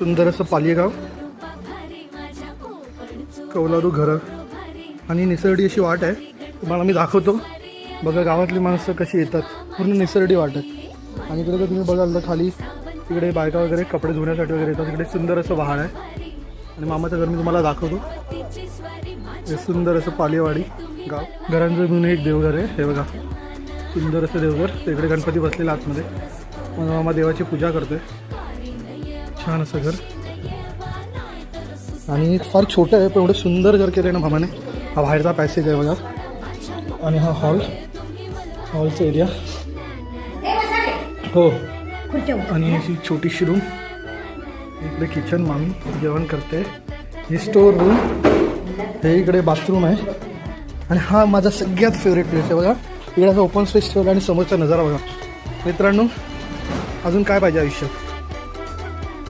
सुंदर असं पालियेगाव, कौलारू घरं आणि निसरडी अशी वाट आहे. तुम्हाला मी दाखवतो. बघा गावातली माणसं कशी येतात, पूर्ण निसरडी वाट आहे. आणि इकडे जर तुम्ही बघाल तर खाली तिकडे बायका वगैरे कपडे धुण्यासाठी वगैरे येतात. तिकडे सुंदर असं वहाड आहे आणि मामाचं घर मी तुम्हाला दाखवतो. हे सुंदर असं पालेवाडी गाव. घरांचं म्हणून एक देवघर आहे. हे बघा सुंदर असं देवघर. तिकडे गणपती बसलेला आतमध्ये. माझा मामा देवाची पूजा करतोय. छान असं घर आणि फार छोटं आहे पण एवढं सुंदर घर केलं आहे ना मामाने. हा बाहेरचा पॅसेज आहे बघा आणि हा हॉलचा एरिया हो. आणि अशी छोटीशी रूम. इकडे किचन, मामी जेवण करते. ही स्टोर रूम. हे इकडे बाथरूम आहे आणि हा माझा सगळ्यात फेवरेट प्लेस आहे बघा. इकडे असं ओपन स्पेस ठेवला आणि समोरचा नजारा बघा. मित्रांनो अजून काय पाहिजे आयुष्यात.